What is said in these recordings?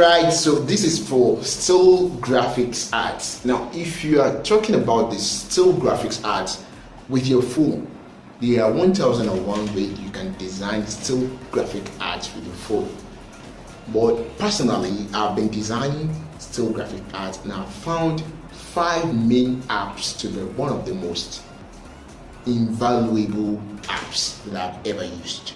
Alright, so this is for still graphics arts. Now, if you are talking about the still graphics arts with your phone, there are 1001 ways you can design still graphic arts with your phone. But personally, I've been designing still graphic arts and I've found 5 main apps to be one of the most invaluable apps that I've ever used.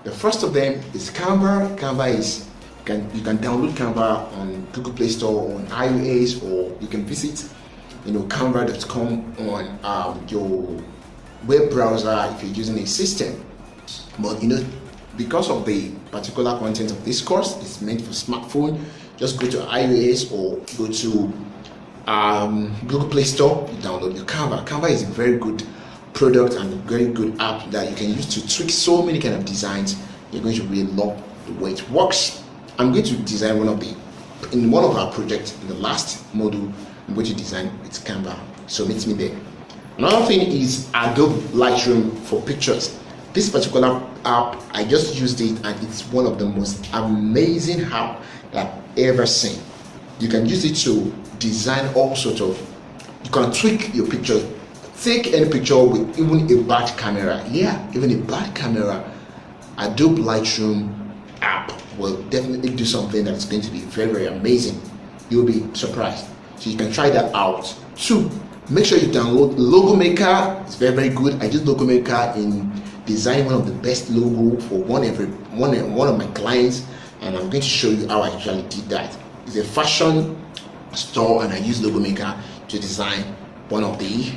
The first of them is Canva. Canva is you can download Canva on Google Play Store on iOS, or you can visit canva.com on your web browser if you're using a system. But because of the particular content of this course, it's meant for smartphone. Just go to iOS or go to Google Play Store, you download your Canva. Canva is a very good product and a very good app that you can use to tweak so many kind of designs. You're going to really love the way it works. I'm going to design in one of our projects in the last module. I'm going to design with Canva, so meet me there. Another thing is Adobe Lightroom for pictures. This particular app, I just used it and it's one of the most amazing app that I've ever seen. You can use it to design all sorts of, you can tweak your picture. Take any picture with even a bad camera. Yeah, even a bad camera. Adobe Lightroom app will definitely do something that's going to be very, very amazing. You'll be surprised. So you can try that out. 2, make sure you download Logo Maker. It's very, very good. I use Logo Maker in designing one of the best logo for one of my clients, and I'm going to show you how I actually did that. It's a fashion store, and I use Logo Maker to design one of their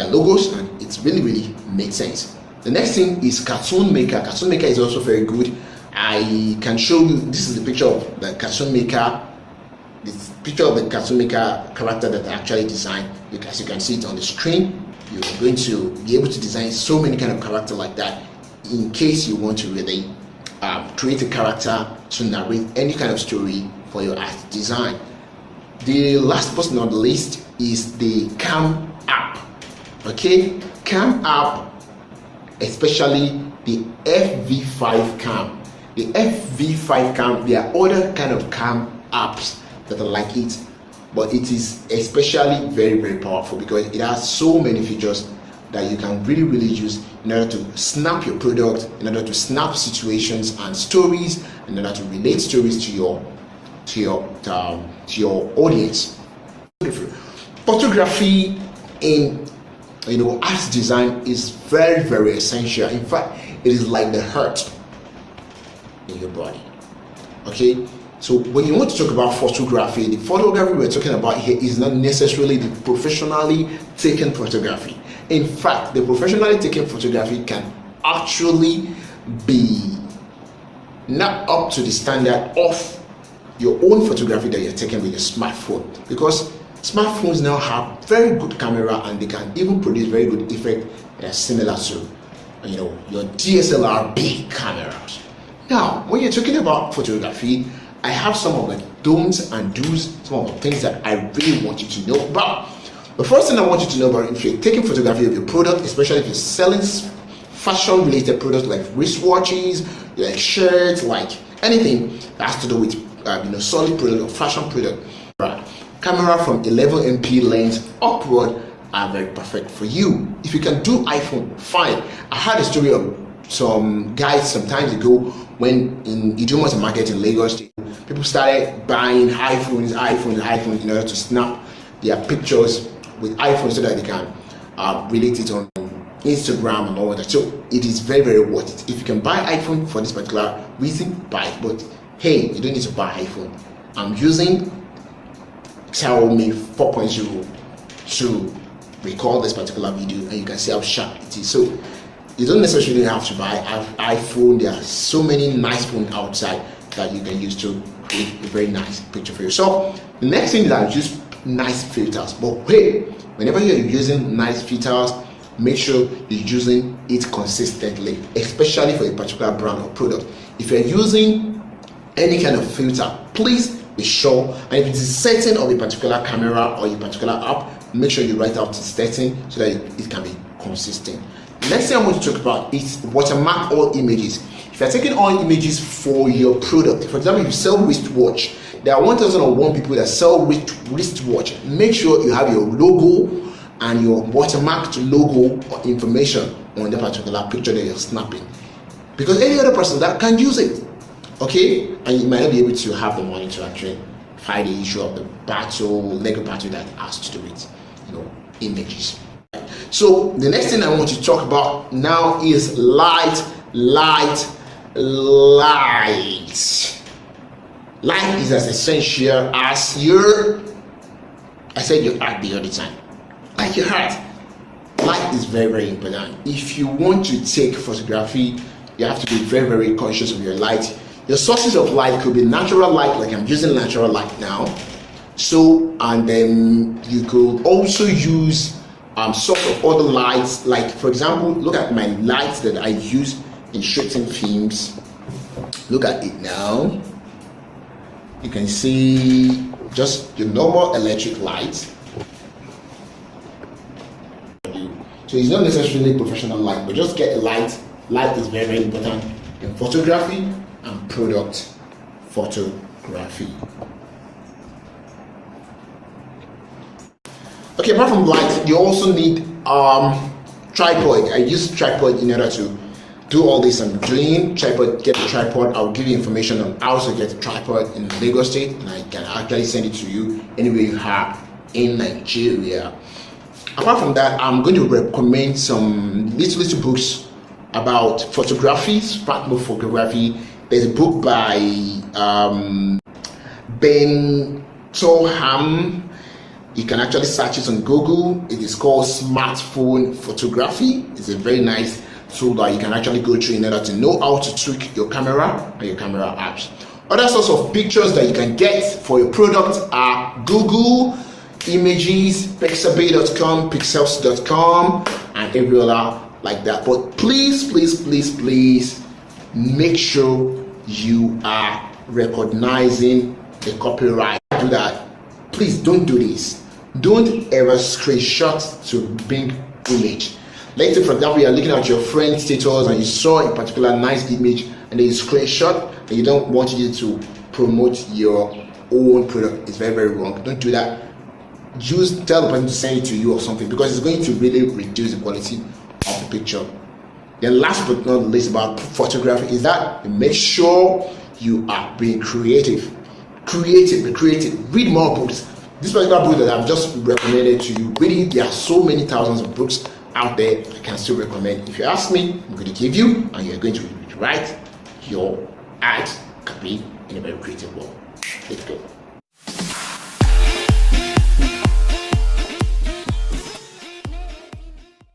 logos, and it's really, really made sense. The next thing is Cartoon Maker. Cartoon Maker is also very good. I can show you, this is the picture of the Cartoon Maker. This picture of the Cartoon Maker character that I actually designed. As you can see it on the screen, you're going to be able to design so many kind of character like that in case you want to really create a character to narrate any kind of story for your art design. The last person on the list is the Cam app. Okay, Cam app, especially the FV5 Cam. The FV5 Cam, there are other kind of Cam apps that are like it, but it is especially very, very powerful because it has so many features that you can really, really use in order to snap your product, in order to snap situations and stories, in order to relate stories to your audience. Photography in art design is very, very essential. In fact, it is like the heart in your body. Okay, so when you want to talk about photography, the photography we're talking about here is not necessarily the professionally taken photography. In fact, the professionally taken photography can actually be not up to the standard of your own photography that you're taking with your smartphone, because smartphones now have very good camera and they can even produce very good effect that are similar to your DSLR big cameras. Now, when you're talking about photography, I have some of the don'ts and do's, some of the things that I really want you to know about. The first thing I want you to know about, if you're taking photography of your product, especially if you're selling fashion related products like wristwatches, like shirts, like anything that has to do with solid product or fashion product, right? Camera from 11MP lens upward are very perfect for you. If you can do iPhone, fine. I had a story of some guys some time ago when in Idiomas Market in Lagos, people started buying iPhones in order to snap their pictures with iPhones so that they can relate it on Instagram and all that. So it is very, very worth it. If you can buy iPhone for this particular reason, buy it. But hey, you don't need to buy iPhone. I'm using Xiaomi 4.0 to record this particular video, and you can see how sharp it is. So you don't necessarily have to buy iPhone. There are so many nice phones outside that you can use to create a very nice picture for yourself. The next thing is I use nice filters. But hey, whenever you're using nice filters, make sure you're using it consistently, especially for a particular brand or product. If you're using any kind of filter, please be sure, and if it is setting of a particular camera or a particular app, make sure you write out the setting so that it can be consistent. The next thing I want to talk about is watermark all images. If you're taking on images for your product, for example, if you sell wristwatch, there are 1001 people that sell wristwatch. Make sure you have your logo and your watermarked logo or information on the particular picture that you're snapping, because any other person that can use it, okay, and you might not be able to have the money to actually fight the issue of the legal battle that has to do with, images. So the next thing I want to talk about now is light. Light is as essential as your heart the other time. Like your heart, light is very, very important. If you want to take photography, you have to be very, very conscious of your light. Your sources of light could be natural light, like I'm using natural light now. So, and then you could also use sort of other lights, like for example, look at my lights that I use in shooting films. Look at it now. You can see just your normal electric light. So it's not necessarily professional light, but just get a light. Light is very, very important in photography and product photography. Okay, apart from light, you also need tripod. I use tripod in order to do all this I'm doing. Tripod, get a tripod. I'll give you information on how to get a tripod in Lagos State, and I can actually send it to you anywhere you have in Nigeria. Apart from that, I'm going to recommend some little books about photography, smart move photography. There's a book by Ben Toham. You can actually search it on Google. It is called Smartphone Photography. It's a very nice tool that you can actually go through in order to know how to tweak your camera and your camera apps. Other sorts of pictures that you can get for your product are Google Images, Pixabay.com, Pixels.com, and every other like that. But please make sure you are recognizing the copyright. Do that. Please don't do this. Don't ever screenshot to bring image. Later, for example, you are looking at your friend's status and you saw a particular nice image and then you screenshot and you don't want you to promote your own product. It's very, very wrong. Don't do that. Tell the person to send it to you or something, because it's going to really reduce the quality of the picture. Then last but not least about photography is that you make sure you are being creative. Be creative. Read more books. This particular book that I've just recommended to you, really, there are so many thousands of books out there I can still recommend. If you ask me, I'm going to give you, and you're going to write your ad copy in a very creative way. Let's go.